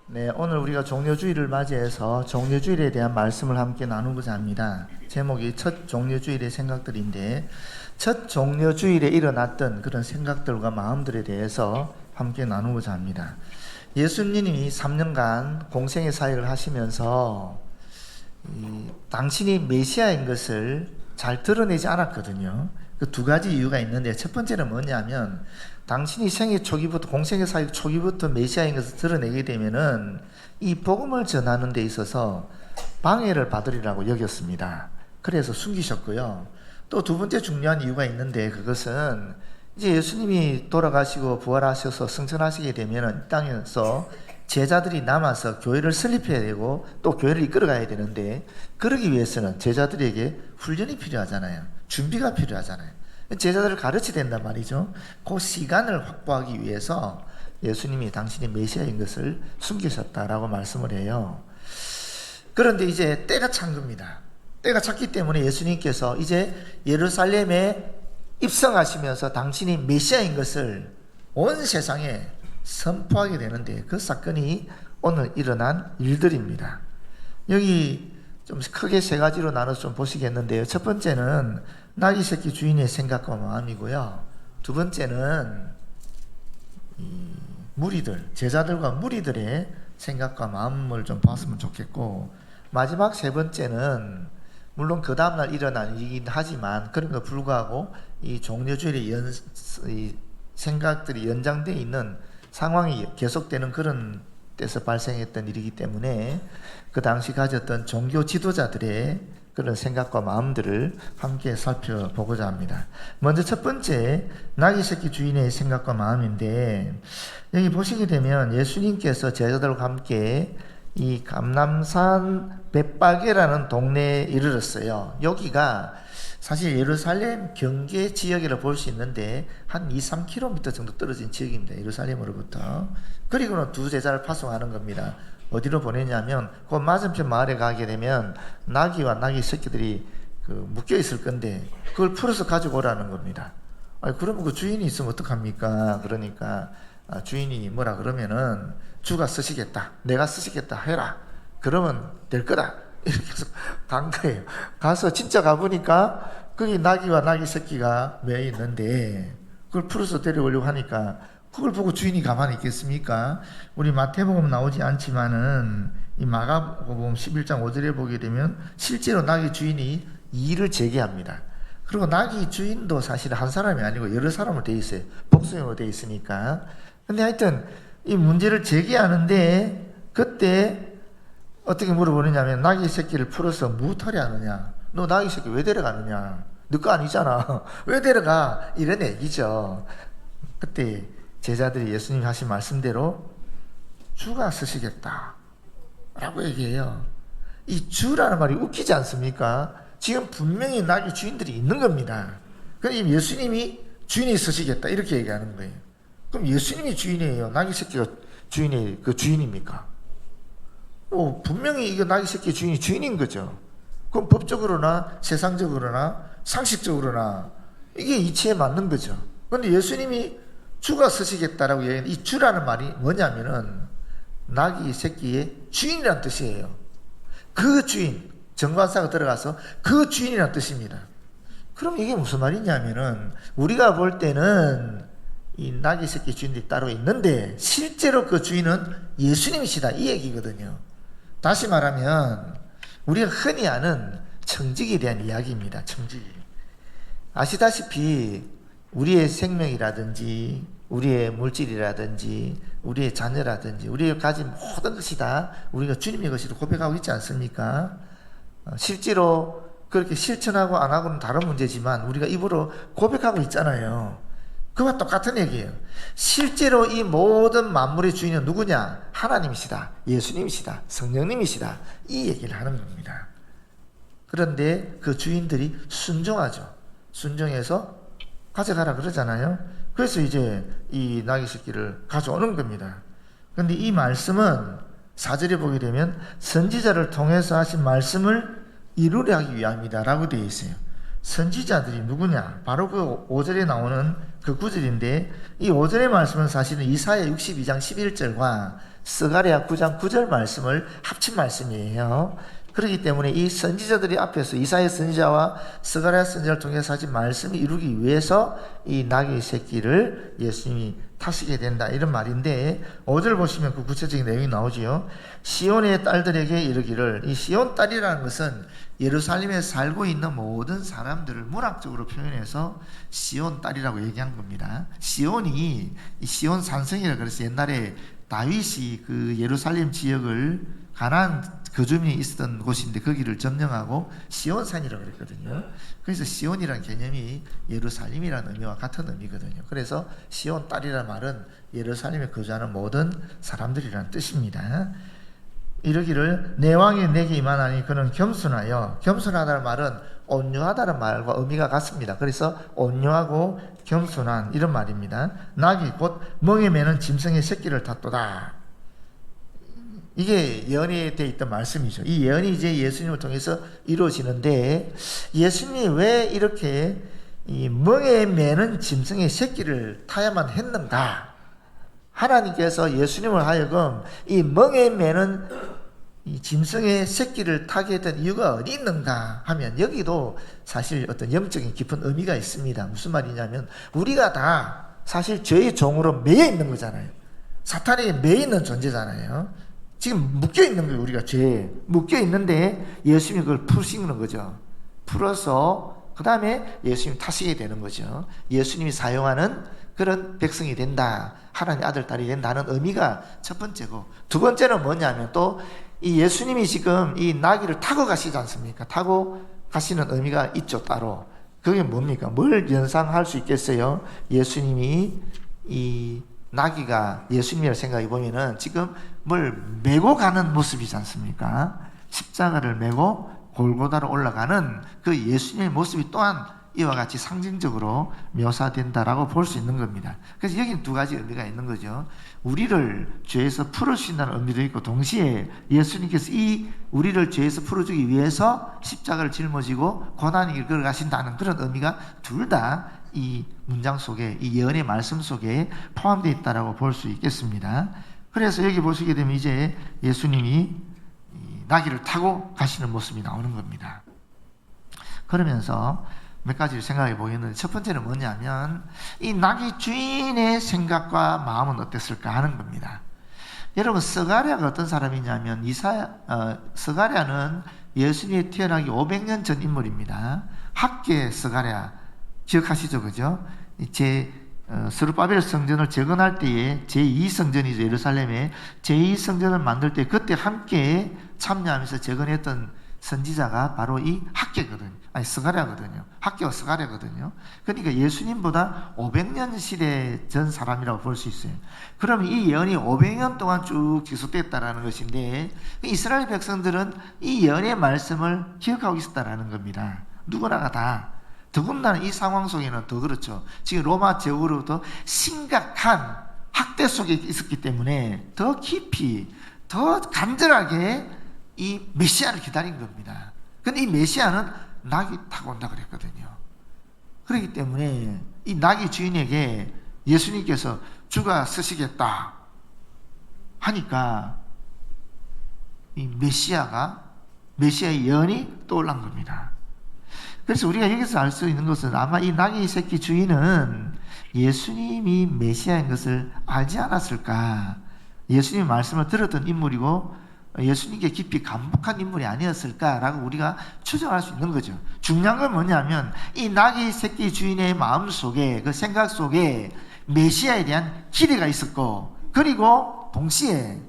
네, 오늘 우리가 종려주일을 맞이해서 종려주일에 대한 말씀을 함께 나누고자 합니다. 제목이 첫 종려주일의 생각들인데, 첫 종려주일에 일어났던 그런 생각들과 마음들에 대해서 함께 나누고자 합니다. 예수님이 3년간 공생의 사역을 하시면서 당신이 메시아인 것을 잘 드러내지 않았거든요. 그 두 가지 이유가 있는데, 첫 번째는 뭐냐면 당신이 생애 초기부터, 공생의 사역 초기부터 메시아인 것을 드러내게 되면은 이 복음을 전하는 데 있어서 방해를 받으리라고 여겼습니다. 그래서 숨기셨고요. 또 두 번째 중요한 이유가 있는데, 그것은 이제 예수님이 돌아가시고 부활하셔서 승천하시게 되면은 이 땅에서 제자들이 남아서 교회를 설립해야 되고 또 교회를 이끌어가야 되는데, 그러기 위해서는 제자들에게 훈련이 필요하잖아요. 준비가 필요하잖아요. 제자들을 가르쳐야 된단 말이죠. 그 시간을 확보하기 위해서 예수님이 당신이 메시아인 것을 숨기셨다라고 말씀을 해요. 그런데 이제 때가 찬 겁니다. 때가 찼기 때문에 예수님께서 이제 예루살렘에 입성하시면서 당신이 메시아인 것을 온 세상에 선포하게 되는데, 그 사건이 오늘 일어난 일들입니다. 여기 좀 크게 세 가지로 나눠서 좀 보시겠는데요. 첫 번째는 나귀 새끼 주인의 생각과 마음이고요. 두 번째는 무리들, 제자들과 무리들의 생각과 마음을 좀 봤으면 좋겠고, 마지막 세 번째는 물론 그 다음날 일어난 일이긴 하지만 그럼에도 불구하고 이 종려주일의 이 생각들이 연장되어 있는 상황이 계속되는 그런 때서 발생했던 일이기 때문에 그 당시 가졌던 종교 지도자들의 그런 생각과 마음들을 함께 살펴보고자 합니다. 먼저 첫 번째, 나귀 새끼 주인의 생각과 마음인데, 여기 보시게 되면 예수님께서 제자들과 함께 이 감람산 벳바게라는 동네에 이르렀어요. 여기가 사실 예루살렘 경계 지역이라고 볼 수 있는데 한 2-3km 정도 떨어진 지역입니다. 예루살렘으로부터. 그리고는 두 제자를 파송하는 겁니다. 어디로 보내냐면 그 맞은편 마을에 가게 되면 나귀와 나귀 새끼들이 묶여 있을 건데 그걸 풀어서 가지고 오라는 겁니다. 아니, 그러면 그 주인이 있으면 어떡합니까? 그러니까 주인이 뭐라 그러면은 주가 쓰시겠다, 내가 쓰시겠다 해라, 그러면 될 거다, 이렇게 해서 간 거예요. 가서 진짜 가보니까 거기 나귀와 나귀 새끼가 매여 있는데 그걸 풀어서 데려오려고 하니까 그걸 보고 주인이 가만히 있겠습니까? 우리 마태복음 나오지 않지만은 이 마가복음 11장 5절에 보게 되면 실제로 나귀 주인이 이의를 제기합니다. 그리고 나귀 주인도 사실 한 사람이 아니고 여러 사람으로 되어 있어요. 복수형으로 되어 있으니까. 근데 하여튼 이 문제를 제기하는데 그때 어떻게 물어보느냐면, 나귀 새끼를 풀어서 무엇하려 하느냐? 너 나귀 새끼 왜 데려가느냐? 너 거 아니잖아. 왜 데려가? 이런 얘기죠. 그때 제자들이 예수님이 하신 말씀대로 주가 쓰시겠다 라고 얘기해요. 이 주라는 말이 웃기지 않습니까? 지금 분명히 나귀 주인들이 있는 겁니다. 그럼 예수님이 주인이 쓰시겠다 이렇게 얘기하는 거예요. 그럼 예수님이 주인이에요? 나귀 새끼가 주인이 그 주인입니까? 분명히 이거 나귀 새끼 주인인 거죠. 그럼 법적으로나 세상적으로나 상식적으로나 이게 이치에 맞는 거죠. 그런데 예수님이 주가 쓰시겠다라고 얘기하는 이 주라는 말이 뭐냐면은 나귀 새끼의 주인이라는 뜻이에요. 그 주인, 정관사가 들어가서 그 주인이라는 뜻입니다. 그럼 이게 무슨 말이냐면은 우리가 볼 때는 이 나귀 새끼 주인들이 따로 있는데 실제로 그 주인은 예수님이시다 이 얘기거든요. 다시 말하면 우리가 흔히 아는 청직에 대한 이야기입니다. 청직. 아시다시피 우리의 생명이라든지 우리의 물질이라든지 우리의 자녀라든지 우리가 가진 모든 것이 다 우리가 주님의 것이라고 고백하고 있지 않습니까? 실제로 그렇게 실천하고 안 하고는 다른 문제지만 우리가 입으로 고백하고 있잖아요. 그와 똑같은 얘기예요. 실제로 이 모든 만물의 주인은 누구냐? 하나님이시다, 예수님이시다, 성령님이시다, 이 얘기를 하는 겁니다. 그런데 그 주인들이 순종하죠. 순종해서 가져가라 그러잖아요. 그래서 이제 이 나귀 새끼를 가져오는 겁니다. 그런데 이 말씀은 4절에 보게 되면 선지자를 통해서 하신 말씀을 이루려 하기 위함이다 라고 되어 있어요. 선지자들이 누구냐? 바로 그 5절에 나오는 그 9절인데, 이 5절의 말씀은 사실은 이사야 62장 11절과 스가랴 9장 9절 말씀을 합친 말씀이에요. 그렇기 때문에 이 선지자들이 앞에서 이사야 선지자와 스가랴 선지자를 통해서 하신 말씀을 이루기 위해서 이 나귀 새끼를 예수님이 타시게 된다, 이런 말인데, 5절 보시면 그 구체적인 내용이 나오지요. 시온의 딸들에게 이르기를, 이 시온 딸이라는 것은 예루살렘에 살고 있는 모든 사람들을 문학적으로 표현해서 시온 딸이라고 얘기한 겁니다. 시온이, 이 시온 산성이라 그래서 옛날에 다윗이 그 예루살렘 지역을 가나안 거주민이 있었던 곳인데 거기를 점령하고 시온산이라고 그랬거든요. 그래서 시온이라는 개념이 예루살렘이라는 의미와 같은 의미거든요. 그래서 시온 딸이라는 말은 예루살렘에 거주하는 모든 사람들이라는 뜻입니다. 이르기를 내 왕이 내게 임하나니 그는 겸손하여, 겸손하다는 말은 온유하다는 말과 의미가 같습니다. 그래서 온유하고 겸손한, 이런 말입니다. 낙이 곧 멍에 매는 짐승의 새끼를 탔도다. 이게 예언에 되어 있던 말씀이죠. 이 예언이 이제 예수님을 통해서 이루어지는데, 예수님이 왜 이렇게 이 멍에 매는 짐승의 새끼를 타야만 했는가? 하나님께서 예수님을 하여금 이 멍에 매는 이 짐승의 새끼를 타게 했던 이유가 어디 있는가 하면, 여기도 사실 어떤 영적인 깊은 의미가 있습니다. 무슨 말이냐면, 우리가 다 사실 죄의 종으로 매여 있는 거잖아요. 사탄에 매여 있는 존재잖아요. 지금 묶여 있는 거예요. 우리가 죄에 묶여 있는데 예수님이 그걸 푸시는 거죠. 풀어서 그 다음에 예수님이 타시게 되는 거죠. 예수님이 사용하는 그런 백성이 된다, 하나님 아들 딸이 된다는 의미가 첫 번째고, 두 번째는 뭐냐면 또 이 예수님이 지금 이 나귀를 타고 가시지 않습니까? 타고 가시는 의미가 있죠, 따로. 그게 뭡니까? 뭘 연상할 수 있겠어요? 예수님이 이 나귀가 예수님이라고 생각해 보면은 지금 뭘 메고 가는 모습이지 않습니까? 십자가를 메고 골고다로 올라가는 그 예수님의 모습이 또한 이와 같이 상징적으로 묘사된다라고 볼 수 있는 겁니다. 그래서 여기는 두 가지 의미가 있는 거죠. 우리를 죄에서 풀어주신다는 의미도 있고, 동시에 예수님께서 이 우리를 죄에서 풀어주기 위해서 십자가를 짊어지고 고난의 길을 걸어가신다는 그런 의미가 둘 다 이 문장 속에, 이 예언의 말씀 속에 포함되어 있다라고 볼 수 있겠습니다. 그래서 여기 보시게 되면 이제 예수님이 나귀를 타고 가시는 모습이 나오는 겁니다. 그러면서 몇 가지를 생각해 보겠는데, 첫 번째는 뭐냐면 이 나귀 주인의 생각과 마음은 어땠을까 하는 겁니다. 여러분, 스가랴가 어떤 사람이냐면 스가랴는 예수님이 태어나기 500년 전 인물입니다. 학계 스가랴 기억하시죠? 그죠? 스룹바벨 성전을 재건할 때에 제2성전이죠. 예루살렘에 제2성전을 만들 때 그때 함께 참여하면서 재건했던 선지자가 바로 이 학계거든요. 아니, 스가랴거든요. 학계와 스가랴거든요. 그러니까 예수님보다 500년 시대 전 사람이라고 볼 수 있어요. 그러면 이 예언이 500년 동안 쭉 지속됐다라는 것인데, 이스라엘 백성들은 이 예언의 말씀을 기억하고 있었다라는 겁니다. 누구나가 다. 더군다나 이 상황 속에는 더 그렇죠. 지금 로마 제국으로부터 심각한 학대 속에 있었기 때문에 더 깊이, 더 간절하게 이 메시아를 기다린 겁니다. 근데 이 메시아는 나귀 타고 온다 그랬거든요. 그렇기 때문에 이 나귀 주인에게 예수님께서 주가 쓰시겠다 하니까 이 메시아의 예언이 떠올란 겁니다. 그래서 우리가 여기서 알 수 있는 것은, 아마 이 나귀 새끼 주인은 예수님이 메시아인 것을 알지 않았을까. 예수님 말씀을 들었던 인물이고 예수님께 깊이 감복한 인물이 아니었을까라고 우리가 추정할 수 있는 거죠. 중요한 건 뭐냐면 이 나귀 새끼 주인의 마음 속에, 그 생각 속에 메시아에 대한 기대가 있었고, 그리고 동시에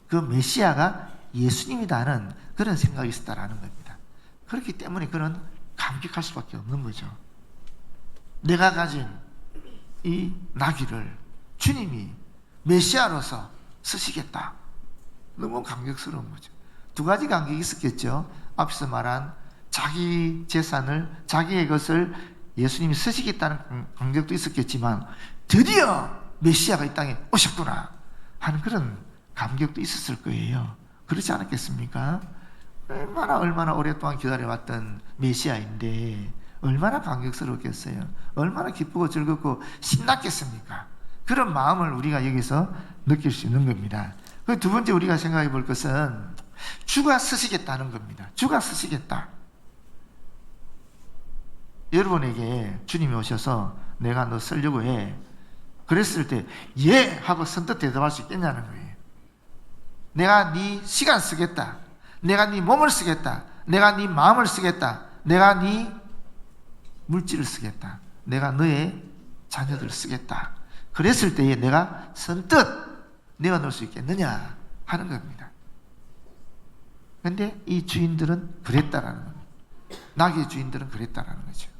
그 메시아가 예수님이다는 그런 생각이 있었다라는 겁니다. 그렇기 때문에 그런 감격할 수밖에 없는 거죠. 내가 가진 이 나귀를 주님이 메시아로서 쓰시겠다. 너무 감격스러운 거죠. 두 가지 감격이 있었겠죠. 앞서 말한 자기 재산을, 자기의 것을 예수님이 쓰시겠다는 감격도 있었겠지만, 드디어 메시아가 이 땅에 오셨구나 하는 그런 감격도 있었을 거예요. 그렇지 않았겠습니까? 얼마나 오랫동안 기다려왔던 메시아인데 얼마나 감격스럽겠어요. 얼마나 기쁘고 즐겁고 신났겠습니까? 그런 마음을 우리가 여기서 느낄 수 있는 겁니다. 그 두 번째 우리가 생각해 볼 것은 주가 쓰시겠다는 겁니다. 주가 쓰시겠다. 여러분에게 주님이 오셔서 내가 너 쓰려고 해. 그랬을 때 예! 하고 선뜻 대답할 수 있겠냐는 거예요. 내가 네 시간 쓰겠다. 내가 네 몸을 쓰겠다. 내가 네 마음을 쓰겠다. 내가 네 물질을 쓰겠다. 내가 너의 자녀들을 쓰겠다. 그랬을 때에 내가 선뜻 내어놓을 수 있겠느냐 하는 겁니다. 그런데 이 주인들은 그랬다라는 겁니다. 나귀의 주인들은 그랬다라는 거죠.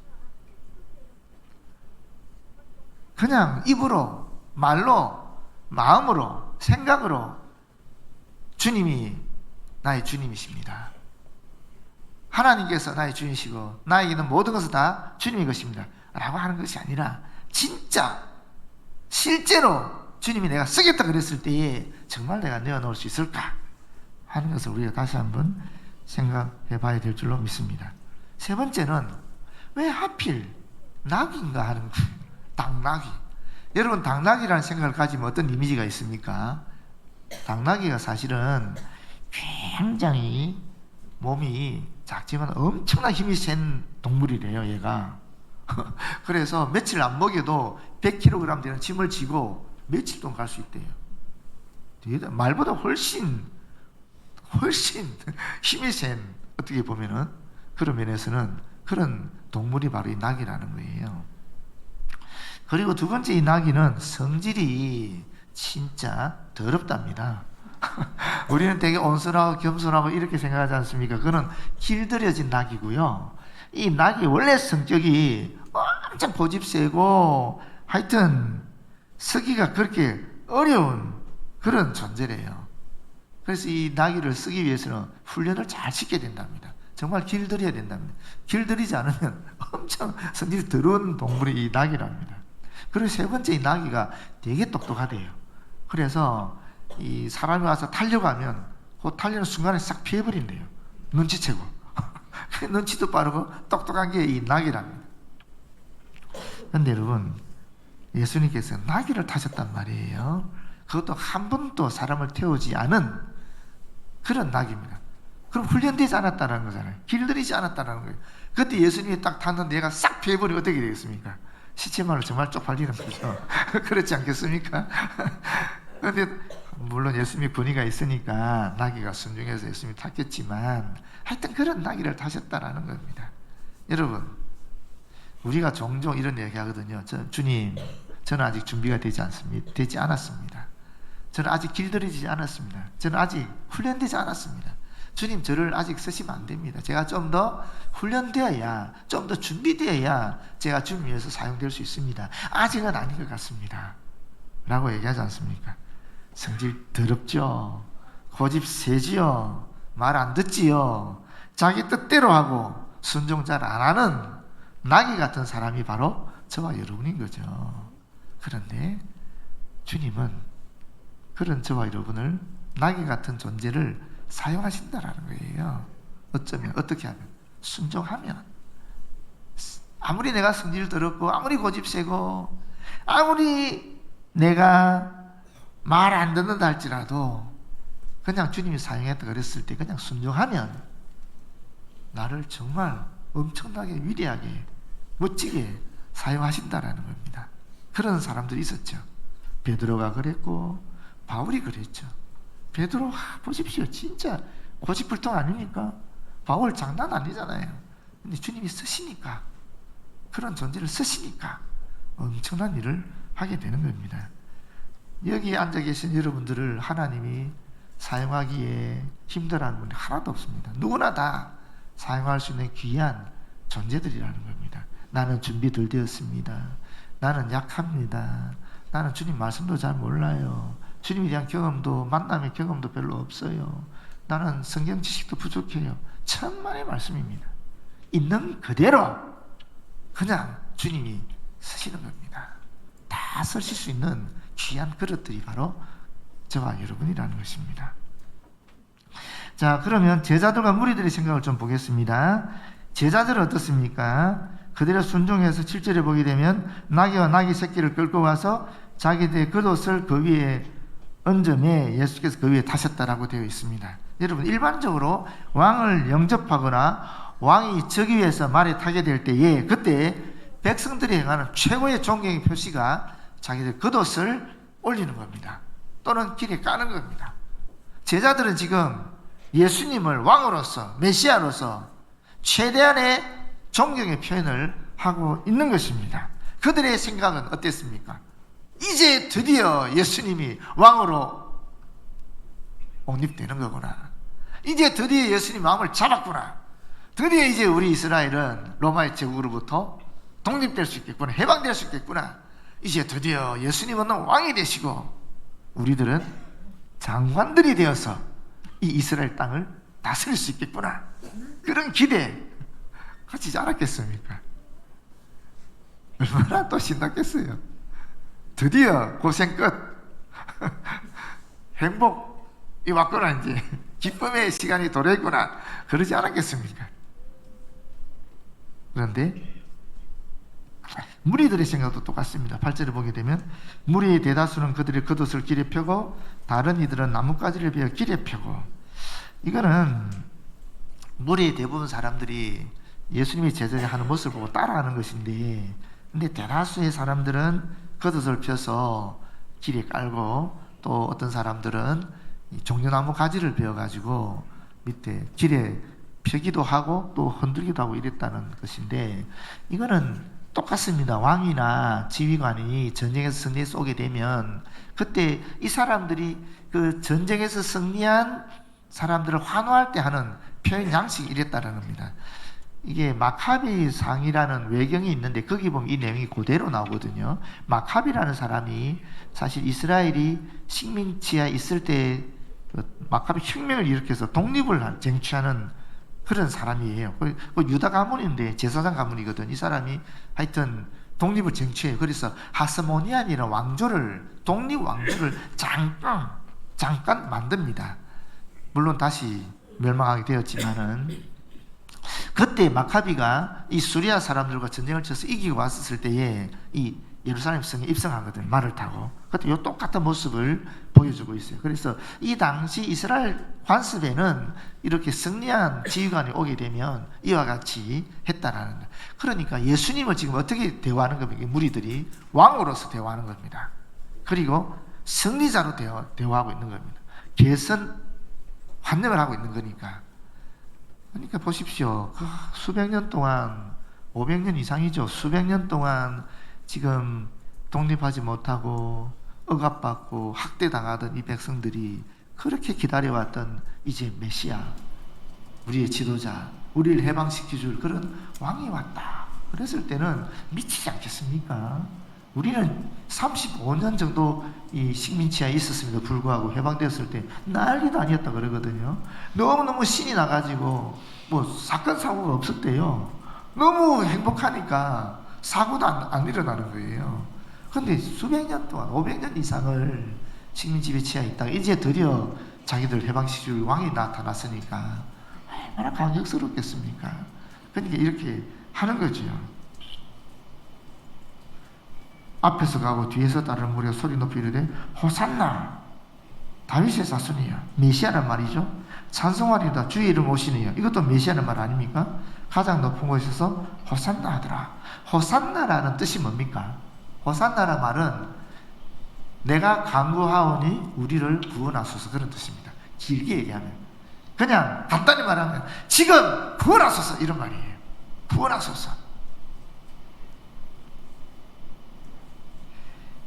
그냥 입으로, 말로, 마음으로, 생각으로 주님이 나의 주님이십니다. 하나님께서 나의 주인이시고 나에게는 모든 것은 다 주님의 것입니다 라고 하는 것이 아니라 진짜 실제로 주님이 내가 쓰겠다 그랬을 때에 정말 내가 내어놓을 수 있을까 하는 것을 우리가 다시 한번 생각해 봐야 될 줄로 믿습니다. 세 번째는 왜 하필 낙인가 하는 거예요. 당나귀. 여러분 당나귀라는 생각을 가지면 어떤 이미지가 있습니까? 당나귀가 사실은 굉장히 몸이 작지만 엄청난 힘이 센 동물이래요, 얘가. 그래서 며칠 안 먹여도 100kg 되는 짐을 지고 며칠 동안 갈 수 있대요. 말보다 훨씬 힘이 센, 어떻게 보면은 그런 면에서는 그런 동물이 바로 이 낙이라는 거예요. 그리고 두 번째 이 낙이는 성질이 진짜 더럽답니다. 우리는 되게 온순하고 겸손하고 이렇게 생각하지 않습니까? 그거는 길들여진 낙이고요. 이 낙이 원래 성격이 엄청 고집세고 하여튼 쓰기가 그렇게 어려운 그런 존재래요. 그래서 이 낙이를 쓰기 위해서는 훈련을 잘 시켜야 된답니다. 정말 길들여야 된답니다. 길들이지 않으면 엄청 성질이 더러운 동물이 이 낙이랍니다. 그리고 세 번째 이 낙이가 되게 똑똑하대요. 그래서 이 사람이 와서 타려고 하면 그 타려는 순간에 싹 피해버린대요. 눈치채고. 눈치도 빠르고 똑똑한 게 이 낙이랍니다. 그런데 여러분 예수님께서 나귀를 타셨단 말이에요. 그것도 한 번도 사람을 태우지 않은 그런 낙입니다. 그럼 훈련되지 않았다는 거잖아요. 길들이지 않았다는 거예요. 그때 예수님이 딱 탔는데 얘가 싹 피해버리면 어떻게 되겠습니까? 시체말로 정말 쪽팔리는 거죠. 그렇지 않겠습니까? 그런데 물론 예수님이 권위가 있으니까 나귀가 순종해서 예수님이 탔겠지만 하여튼 그런 나귀를 타셨다라는 겁니다. 여러분 우리가 종종 이런 얘기 하거든요. 주님 저는 아직 준비가 되지 않았습니다. 저는 아직 길들이지 않았습니다. 저는 아직 훈련되지 않았습니다. 주님 저를 아직 쓰시면 안 됩니다. 제가 좀 더 훈련되어야, 좀 더 준비되어야 제가 주님 위해서 사용될 수 있습니다. 아직은 아닌 것 같습니다 라고 얘기하지 않습니까? 성질 더럽죠. 고집 세지요. 말 안 듣지요. 자기 뜻대로 하고 순종 잘 안 하는 나귀 같은 사람이 바로 저와 여러분인 거죠. 그런데 주님은 그런 저와 여러분을 나귀 같은 존재를 사용하신다라는 거예요. 어쩌면, 어떻게 하면? 순종하면. 아무리 내가 성질 더럽고 아무리 고집 세고 아무리 내가 말 안 듣는다 할지라도 그냥 주님이 사용했다 그랬을 때 그냥 순종하면 나를 정말 엄청나게 위대하게 멋지게 사용하신다라는 겁니다. 그런 사람들이 있었죠. 베드로가 그랬고 바울이 그랬죠. 베드로 보십시오. 진짜 고집불통 아닙니까? 바울 장난 아니잖아요. 근데 주님이 쓰시니까, 그런 존재를 쓰시니까 엄청난 일을 하게 되는 겁니다. 여기 앉아 계신 여러분들을 하나님이 사용하기에 힘들어하는 분이 하나도 없습니다. 누구나 다 사용할 수 있는 귀한 존재들이라는 겁니다. 나는 준비 덜 되었습니다. 나는 약합니다. 나는 주님 말씀도 잘 몰라요. 주님에 대한 경험도, 만남의 경험도 별로 없어요. 나는 성경 지식도 부족해요. 천만의 말씀입니다. 있는 그대로 그냥 주님이 쓰시는 겁니다. 다 쓰실 수 있는 귀한 그릇들이 바로 저와 여러분이라는 것입니다. 자, 그러면 제자들과 무리들의 생각을 좀 보겠습니다. 제자들은 어떻습니까? 그대로 순종해서 7절에 보게 되면 나귀와 나귀 새끼를 끌고 와서 자기들의 겉옷을 그 위에 얹음에 예수께서 그 위에 타셨다라고 되어 있습니다. 여러분, 일반적으로 왕을 영접하거나 왕이 저기 위에서 말에 타게 될 때에 그때 백성들이 행하는 최고의 존경의 표시가 자기들 겉옷을 올리는 겁니다. 또는 길에 까는 겁니다. 제자들은 지금 예수님을 왕으로서 메시아로서 최대한의 존경의 표현을 하고 있는 것입니다. 그들의 생각은 어땠습니까? 이제 드디어 예수님이 왕으로 옹립되는 거구나. 이제 드디어 예수님 마음을 잡았구나. 드디어 이제 우리 이스라엘은 로마의 제국으로부터 독립될 수 있겠구나. 해방될 수 있겠구나. 이제 드디어 예수님은 왕이 되시고 우리들은 장관들이 되어서 이 이스라엘 땅을 다스릴 수 있겠구나. 그런 기대 하지 않았겠습니까? 얼마나 또 신났겠어요. 드디어 고생 끝. 행복이 왔구나. 이제 기쁨의 시간이 도래했구나. 그러지 않았겠습니까? 그런데 무리들의 생각도 똑같습니다. 8절을 보게 되면 무리의 대다수는 그들의 겉옷을 길에 펴고 다른 이들은 나뭇가지를 베어 길에 펴고, 이거는 무리의 대부분 사람들이 예수님이 제자를 하는 모습을 보고 따라하는 것인데, 근데 대다수의 사람들은 겉옷을 펴서 길에 깔고, 또 어떤 사람들은 종려나무 가지를 베어가지고 밑에 길에 펴기도 하고 또 흔들기도 하고 이랬다는 것인데, 이거는 똑같습니다. 왕이나 지휘관이 전쟁에서 승리해서 오게 되면 그때 이 사람들이 그 전쟁에서 승리한 사람들을 환호할 때 하는 표현 양식이 이랬다는 겁니다. 이게 마카비상이라는 외경이 있는데 거기 보면 이 내용이 그대로 나오거든요. 마카비라는 사람이 사실 이스라엘이 식민지에 있을 때 마카비 혁명을 일으켜서 독립을 쟁취하는 그런 사람이에요. 그 유다 가문인데 제사장 가문이거든. 이 사람이 하여튼 독립을 쟁취해요. 그래서 하스모니안이라는 왕조를, 독립 왕조를 잠깐 만듭니다. 물론 다시 멸망하게 되었지만은, 그때 마카비가 이 수리아 사람들과 전쟁을 쳐서 이기고 왔었을 때에 이 예루살렘 성에 입성하거든, 말을 타고. 그때 이 똑같은 모습을 보여주고 있어요. 그래서 이 당시 이스라엘 관습에는 이렇게 승리한 지휘관이 오게 되면 이와 같이 했다라는 거예요. 그러니까 예수님을 지금 어떻게 대우하는 겁니까? 무리들이 왕으로서 대우하는 겁니다. 그리고 승리자로 대우하고 있는 겁니다. 개선 환영을 하고 있는 거니까. 그러니까 보십시오. 수백 년 동안, 500년 이상이죠. 수백 년 동안 지금 독립하지 못하고 억압받고 학대당하던 이 백성들이 그렇게 기다려왔던 이제 메시아, 우리의 지도자, 우리를 해방시켜줄 그런 왕이 왔다. 그랬을 때는 미치지 않겠습니까? 우리는 35년 정도 이 식민지하에 있었음에도 불구하고 해방되었을 때 난리도 아니었다 그러거든요. 너무너무 신이 나가지고 뭐 사건 사고가 없었대요. 너무 행복하니까 사고도 안 일어나는 거예요. 그런데 수백 년 동안 500년 이상을 식민지배 치하에 있다가 이제 드디어 자기들 해방시킬 왕이 나타났으니까 얼마나 감격스럽겠습니까? 그러니까 이렇게 하는 거죠. 앞에서 가고 뒤에서 따르는 무리가 소리 높이 이르되 호산나, 다윗의 자손이야. 메시아란 말이죠. 찬송하리다, 주의 이름 오시니요. 이것도 메시아는 말 아닙니까? 가장 높은 곳에서 호산나 하더라. 호산나라는 뜻이 뭡니까? 호산나라는 말은 내가 간구하오니 우리를 구원하소서, 그런 뜻입니다. 길게 얘기하면, 그냥 간단히 말하면 지금 구원하소서, 이런 말이에요. 구원하소서.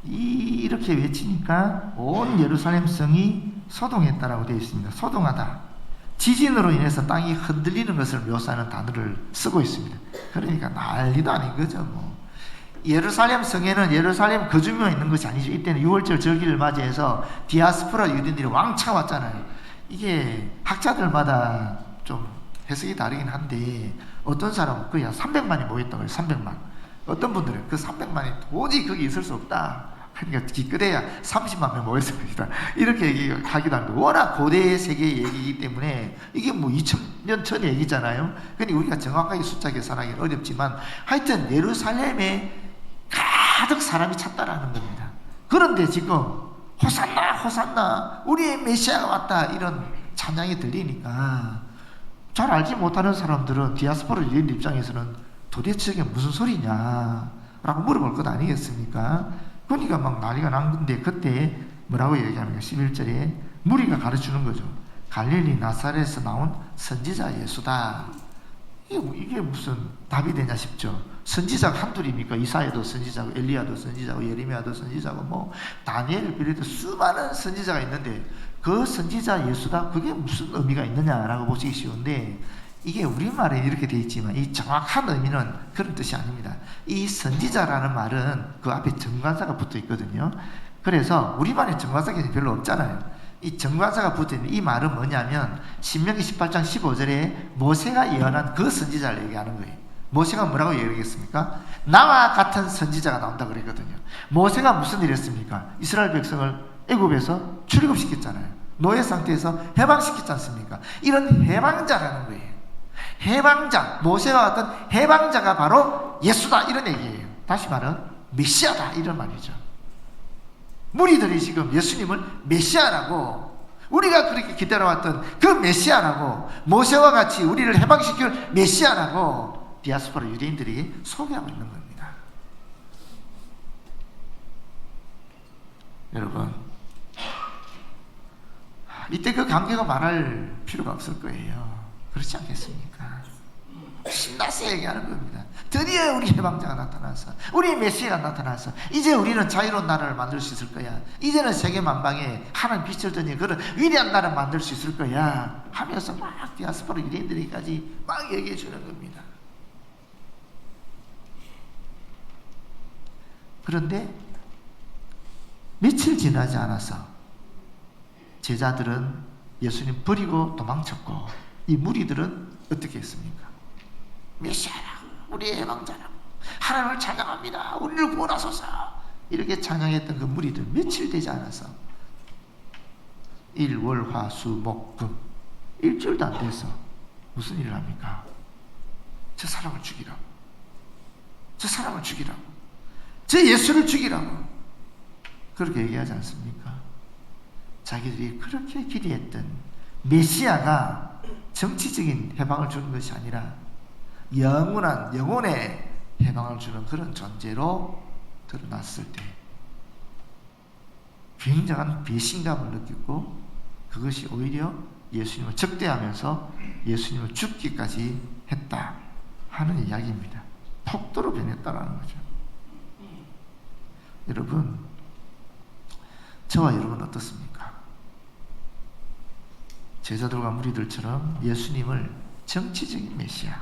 이렇게 외치니까 온 예루살렘 성이 소동했다라고 되어 있습니다. 소동하다, 지진으로 인해서 땅이 흔들리는 것을 묘사하는 단어를 쓰고 있습니다. 그러니까 난리도 아닌 거죠. 뭐 예루살렘 성에는 예루살렘 거주민만 있는 것이 아니죠. 이때는 6월절 절기를 맞이해서 디아스포라 유대인들이 왕창 왔잖아요. 이게 학자들마다 좀 해석이 다르긴 한데, 어떤 사람은 거의 한 300만이 모였다고 해요. 300만. 어떤 분들은 그 300만이 도저히 거기 있을 수 없다, 그러니까 기껏해야 30만 명 모였습니다. 이렇게 얘기하기도 합니다. 워낙 고대 세계의 얘기이기 때문에 이게 뭐 2000년 전의 얘기잖아요. 그러니까 우리가 정확하게 숫자 계산하기는 어렵지만 하여튼 예루살렘에 가득 사람이 찼다라는 겁니다. 그런데 지금 호산나 호산나 우리의 메시아가 왔다 이런 찬양이 들리니까 잘 알지 못하는 사람들은 디아스포라 유대인 입장에서는 도대체 이게 무슨 소리냐 라고 물어볼 것 아니겠습니까? 그러니까 막 난리가 난 건데 그때 뭐라고 얘기합니까? 11절에 무리가 가르치는 거죠. 갈릴리 나사렛에서 나온 선지자 예수다. 이게 무슨 답이 되냐 싶죠. 선지자가 한둘입니까? 이사야도 선지자고 엘리야도 선지자고 예레미야도 선지자고 뭐 다니엘을 비롯해 수많은 선지자가 있는데 그 선지자 예수다 그게 무슨 의미가 있느냐라고 보시기 쉬운데 이게 우리말에 이렇게 되어 있지만 이 정확한 의미는 그런 뜻이 아닙니다. 이 선지자라는 말은 그 앞에 정관사가 붙어 있거든요. 그래서 우리말에 정관사가 별로 없잖아요. 이 정관사가 붙어 있는 이 말은 뭐냐면 신명기 18장 15절에 모세가 예언한 그 선지자를 얘기하는 거예요. 모세가 뭐라고 얘기했습니까? 나와 같은 선지자가 나온다 그랬거든요. 모세가 무슨 일을 했습니까? 이스라엘 백성을 애굽에서 출애굽시켰잖아요. 노예 상태에서 해방시켰지 않습니까? 이런 해방자라는 거예요. 해방자, 모세와 같은 해방자가 바로 예수다 이런 얘기예요. 다시 말은 메시아다 이런 말이죠. 무리들이 지금 예수님을 메시아라고 우리가 그렇게 기다려왔던 그 메시아라고 모세와 같이 우리를 해방시킬 메시아라고 디아스포라 유대인들이 소개하고 있는 겁니다. 여러분 이때 그 관계가 말할 필요가 없을 거예요. 그렇지 않겠습니까? 신나서 얘기하는 겁니다. 드디어 우리 해방자가 나타나서 우리 메시아가 나타나서 이제 우리는 자유로운 나라를 만들 수 있을 거야. 이제는 세계 만방에 하나님 빛을 던진 그런 위대한 나라를 만들 수 있을 거야 하면서 막 디아스포라 유대인들에게까지 막 얘기해 주는 겁니다. 그런데 며칠 지나지 않아서 제자들은 예수님 버리고 도망쳤고 이 무리들은 어떻게 했습니까? 메시아라고 우리의 해방자라고 하나님을 찬양합니다. 우리를 구원하소서 이렇게 찬양했던 그 무리들 며칠 되지 않아서 일, 월, 화, 수, 목, 금 일주일도 안 돼서 무슨 일을 합니까? 저 사람을 죽이라고 저 사람을 죽이라고 저 예수를 죽이라고 그렇게 얘기하지 않습니까? 자기들이 그렇게 기대했던 메시아가 정치적인 해방을 주는 것이 아니라 영원한 영혼의 해방을 주는 그런 존재로 드러났을 때 굉장한 배신감을 느꼈고 그것이 오히려 예수님을 적대하면서 예수님을 죽기까지 했다 하는 이야기입니다. 폭도로 변했다라는 거죠. 여러분 저와 여러분 어떻습니까? 제자들과 무리들처럼 예수님을 정치적인 메시아,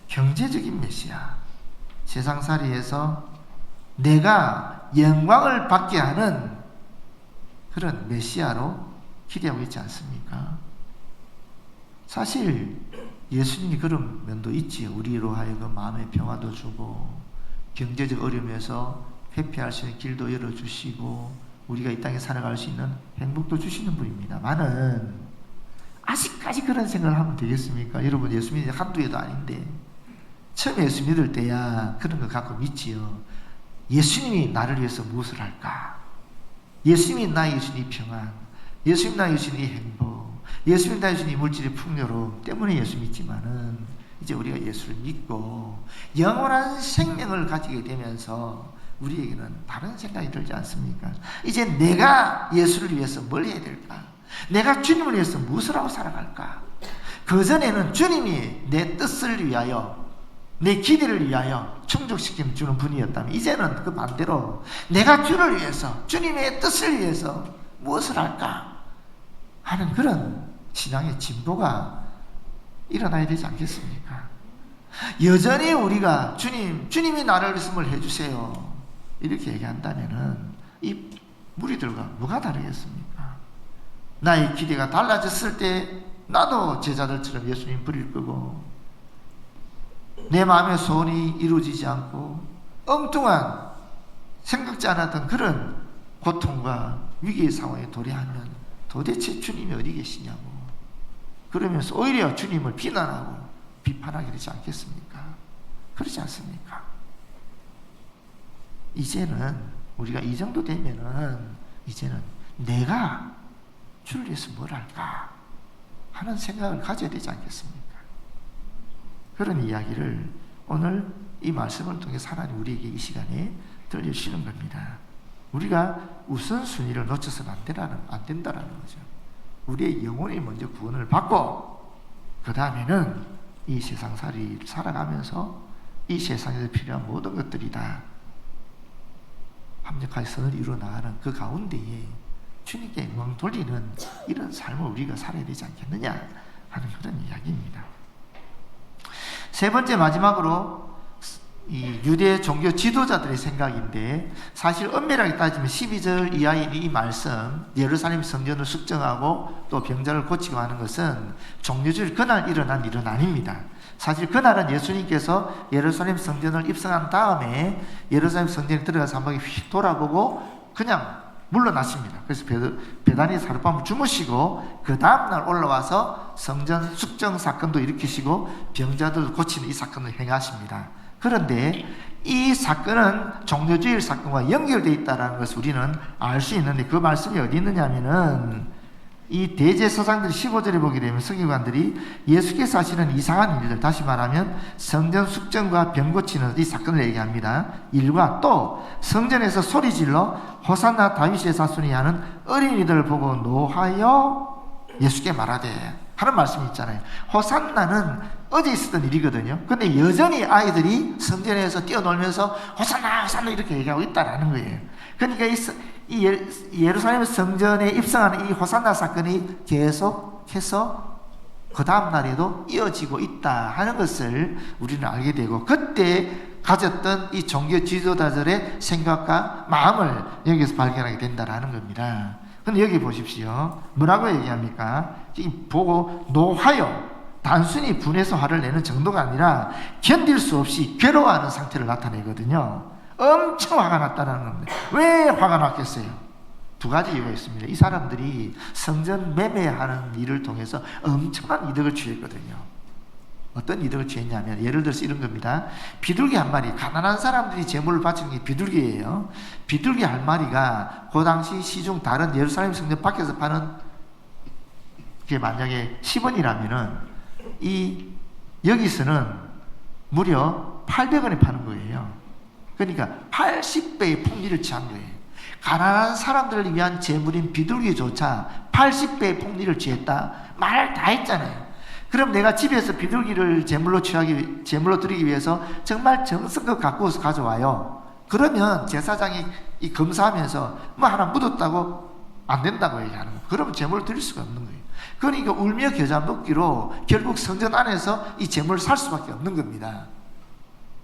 경제적인 메시아, 세상살이에서 내가 영광을 받게 하는 그런 메시아로 기대하고 있지 않습니까? 사실 예수님이 그런 면도 있지요. 우리로 하여금 마음의 평화도 주고 경제적 어려움에서 회피할 수 있는 길도 열어주시고 우리가 이 땅에 살아갈 수 있는 행복도 주시는 분입니다만은 아직까지 그런 생각을 하면 되겠습니까? 여러분 예수 믿는 게 한두 해도 아닌데 처음 예수 믿을 때야 그런 거 갖고 믿지요. 예수님이 나를 위해서 무엇을 할까? 예수님이 나에게 주신 이 평안, 예수님이 나에게 주신 이 행복, 예수님이 나에게 주신 이 물질의 풍요로움 때문에 예수 믿지만은 이제 우리가 예수를 믿고 영원한 생명을 가지게 되면서 우리에게는 다른 생각이 들지 않습니까? 이제 내가 예수를 위해서 뭘 해야 될까? 내가 주님을 위해서 무엇을 하고 살아갈까? 그전에는 주님이 내 뜻을 위하여 내 기대를 위하여 충족시켜 주는 분이었다면 이제는 그 반대로 내가 주를 위해서 주님의 뜻을 위해서 무엇을 할까 하는 그런 신앙의 진보가 일어나야 되지 않겠습니까? 여전히 우리가 주님이 나를 말씀을 해주세요 이렇게 얘기한다면은 이 무리들과 뭐가 다르겠습니까? 나의 기대가 달라졌을 때 나도 제자들처럼 예수님 버릴 거고 내 마음의 소원이 이루어지지 않고 엉뚱한 생각지 않았던 그런 고통과 위기의 상황에 도래하면 도대체 주님이 어디 계시냐고 그러면서 오히려 주님을 비난하고 비판하게 되지 않겠습니까? 그렇지 않습니까? 이제는 우리가 이 정도 되면은 이제는 내가 주를 위해서 뭘 할까 하는 생각을 가져야 되지 않겠습니까? 그런 이야기를 오늘 이 말씀을 통해 하나님 우리에게 이 시간에 들려주시는 겁니다. 우리가 우선순위를 놓쳐서는 안 된다라는 거죠. 우리의 영혼이 먼저 구원을 받고 그 다음에는 이 세상살이를 살아가면서 이 세상에서 필요한 모든 것들이 다 합력하여 선을 이루어 나가는 그 가운데에 주님께 영광 돌리는 이런 삶을 우리가 살아야 되지 않겠느냐 하는 그런 이야기입니다. 세 번째 마지막으로 이 유대 종교 지도자들의 생각인데 사실 엄밀하게 따지면 12절 이하의 이 말씀 예루살렘 성전을 숙정하고 또 병자를 고치고 하는 것은 종료주일 그날 일어난 일은 아닙니다. 사실 그날은 예수님께서 예루살렘 성전을 입성한 다음에 예루살렘 성전에 들어가서 한 바퀴 휙 돌아보고 그냥 물러나십니다. 그래서 베다니에서 하룻밤을 주무시고 그 다음날 올라와서 성전 숙정 사건도 일으키시고 병자들 고치는 이 사건을 행하십니다. 그런데 이 사건은 종료주일 사건과 연결되어 있다는 것을 우리는 알 수 있는데 그 말씀이 어디 있느냐면은 이 대제사장들이 15절에 보게 되면 서기관들이 예수께서 하시는 이상한 일들, 다시 말하면 성전 숙정과 병 고치는 이 사건을 얘기합니다. 일과 또 성전에서 소리질러 호산나 다윗의 자손이 하는 어린이들을 보고 노하여 예수께 말하되 하는 말씀이 있잖아요. 호산나는 어제 있었던 일이거든요. 근데 여전히 아이들이 성전에서 뛰어놀면서 호산나 호산나 이렇게 얘기하고 있다라는 거예요. 그러니까 이 예루살렘 성전에 입성하는 이 호산나 사건이 계속해서 그 다음 날에도 이어지고 있다 하는 것을 우리는 알게 되고 그때 가졌던 이 종교 지도자들의 생각과 마음을 여기서 발견하게 된다라는 겁니다. 근데 여기 보십시오. 뭐라고 얘기합니까? 보고 노하여 단순히 분해서 화를 내는 정도가 아니라 견딜 수 없이 괴로워하는 상태를 나타내거든요. 엄청 화가 났다는 겁니다. 왜 화가 났겠어요? 두 가지 이유가 있습니다. 이 사람들이 성전 매매하는 일을 통해서 엄청난 이득을 취했거든요. 어떤 이득을 취했냐면 예를 들어서 이런 겁니다. 비둘기 한 마리, 가난한 사람들이 제물을 바치는 게 비둘기예요. 비둘기 한 마리가 그 당시 시중 다른 예루살렘 성전 밖에서 파는 게 만약에 10원이라면은 여기서는 무려 800원에 파는 거예요. 그러니까 80배의 폭리를 취한 거예요. 가난한 사람들을 위한 제물인 비둘기조차 80배의 폭리를 취했다. 말 다 했잖아요. 그럼 내가 집에서 비둘기를 제물로 드리기 위해서 정말 정성껏 갖고 와서 가져와요. 그러면 제사장이 검사하면서 뭐 하나 묻었다고 안 된다고 얘기하는 거예요. 그러면 제물을 드릴 수가 없는 거예요. 그러니까 울며 겨자 먹기로 결국 성전 안에서 이 제물을 살 수밖에 없는 겁니다.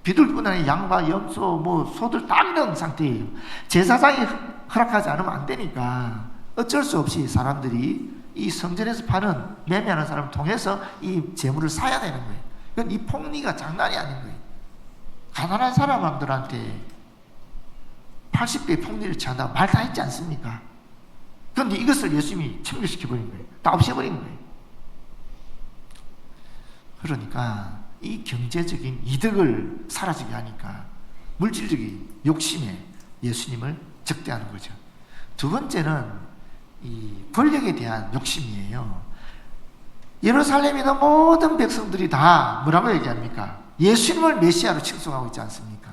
비둘기뿐 아니라 양과 염소, 소들 다 있는 상태예요. 제사장이 허락하지 않으면 안 되니까 어쩔 수 없이 사람들이 이 성전에서 파는 매매하는 사람을 통해서 이 재물을 사야 되는 거예요. 그러니까 이 폭리가 장난이 아닌 거예요. 가난한 사람들한테 80배의 폭리를 취한다고 말 다 했지 않습니까? 그런데 이것을 예수님이 청결시켜버린 거예요. 다 없애버린 거예요. 그러니까 이 경제적인 이득을 사라지게 하니까 물질적인 욕심에 예수님을 적대하는 거죠. 두 번째는 이 권력에 대한 욕심이에요. 예루살렘에 있는 모든 백성들이 다 뭐라고 얘기합니까? 예수님을 메시아로 칭송하고 있지 않습니까?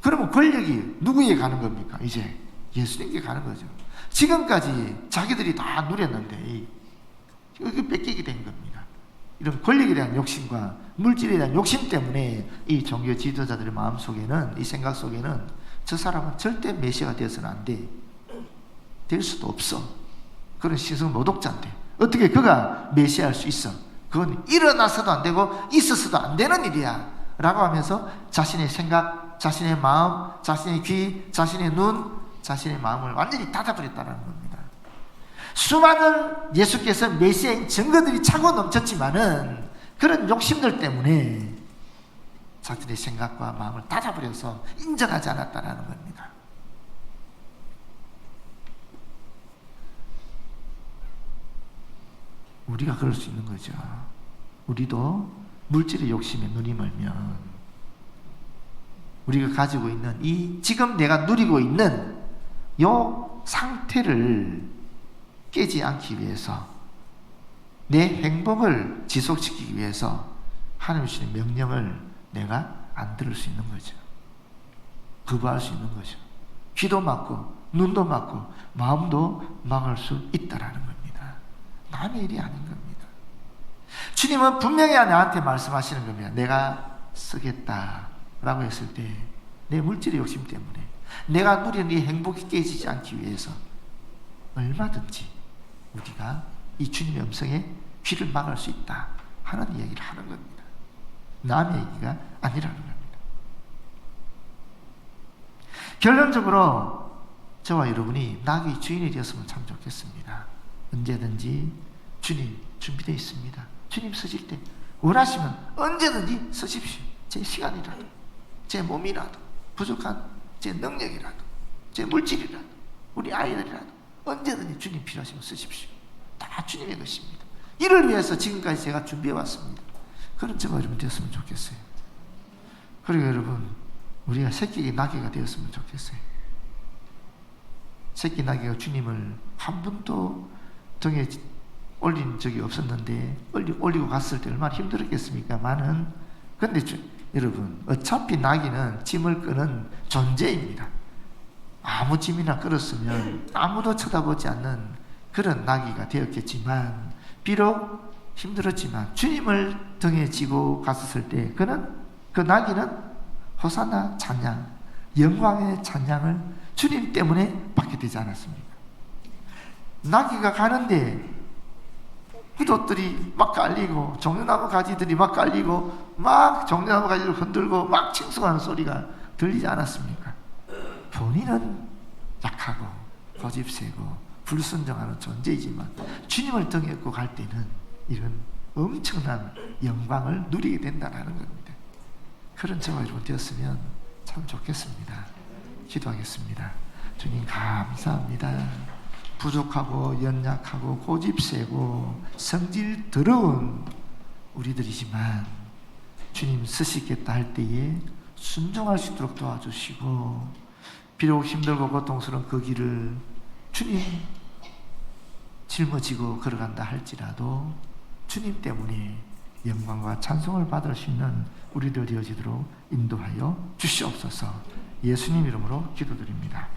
그러면 권력이 누구에게 가는 겁니까? 이제 예수님께 가는 거죠. 지금까지 자기들이 다 누렸는데 이게 뺏기게 된 겁니다. 이런 권력에 대한 욕심과 물질에 대한 욕심 때문에 이 종교 지도자들의 마음속에는, 이 생각 속에는 저 사람은 절대 메시아가 되어서는 안 돼. 될 수도 없어. 그런 시선 모독자인데 어떻게 그가 메시아할 수 있어? 그건 일어나서도 안 되고 있어서도 안 되는 일이야 라고 하면서 자신의 생각, 자신의 마음, 자신의 귀, 자신의 눈, 자신의 마음을 완전히 닫아버렸다는 겁니다. 수많은 예수께서 메시아인 증거들이 차고 넘쳤지만은 그런 욕심들 때문에 자신의 생각과 마음을 닫아버려서 인정하지 않았다는 겁니다. 우리가 그럴 수 있는 거죠. 우리도 물질의 욕심에 눈이 멀면 우리가 가지고 있는 이 지금 내가 누리고 있는 요 상태를 깨지 않기 위해서 내 행복을 지속시키기 위해서 하나님 주시는 명령을 내가 안 들을 수 있는 거죠. 거부할 수 있는 거죠. 귀도 막고 눈도 막고 마음도 막을 수 있다라는 겁니다. 남의 일이 아닌 겁니다. 주님은 분명히 나한테 말씀하시는 겁니다. 내가 쓰겠다라고 했을 때 내 물질의 욕심 때문에 내가 누리는 이 행복이 깨지지 않기 위해서 얼마든지 우리가 이 주님의 음성에 귀를 막을 수 있다 하는 얘기를 하는 겁니다. 남의 얘기가 아니라는 겁니다. 결론적으로 저와 여러분이 낙의 주인이 되었으면 참 좋겠습니다. 언제든지 주님 준비되어 있습니다. 주님 쓰실 때 원하시면 언제든지 쓰십시오. 제 시간이라도 제 몸이라도 부족한 제 능력이라도 제 물질이라도 우리 아이들이라도 언제든지 주님 필요하시면 쓰십시오. 다 주님의 것입니다. 이를 위해서 지금까지 제가 준비해왔습니다. 그런 저와 여러분 되었으면 좋겠어요. 그리고 여러분 우리가 새끼 나귀가 되었으면 좋겠어요. 새끼 나귀가 주님을 한 번도 등에 올린 적이 없었는데 올리고 갔을 때 얼마나 힘들었겠습니까? 근데 여러분 어차피 나귀는 짐을 끄는 존재입니다. 아무 짐이나 끌었으면 아무도 쳐다보지 않는 그런 나귀가 되었겠지만 비록 힘들었지만 주님을 등에 지고 갔었을 때 그 나귀는 호산나 찬양, 영광의 찬양을 주님 때문에 받게 되지 않았습니까? 나귀가 가는데 구돛들이 막 깔리고 종려나무 가지들이 막 깔리고 막 종려나무 가지를 흔들고 막 칭송하는 소리가 들리지 않았습니까? 본인은 약하고 고집세고 불순종하는 존재이지만 주님을 등에 업고 갈 때는 이런 엄청난 영광을 누리게 된다는 겁니다. 그런 저와 여러분 되었으면 참 좋겠습니다. 기도하겠습니다. 주님 감사합니다. 부족하고 연약하고 고집세고 성질 더러운 우리들이지만 주님 쓰시겠다 할 때에 순종할 수 있도록 도와주시고 비록 힘들고 고통스러운 그 길을 주님 짊어지고 걸어간다 할지라도 주님 때문에 영광과 찬송을 받을 수 있는 우리들 되어지도록 인도하여 주시옵소서. 예수님 이름으로 기도드립니다.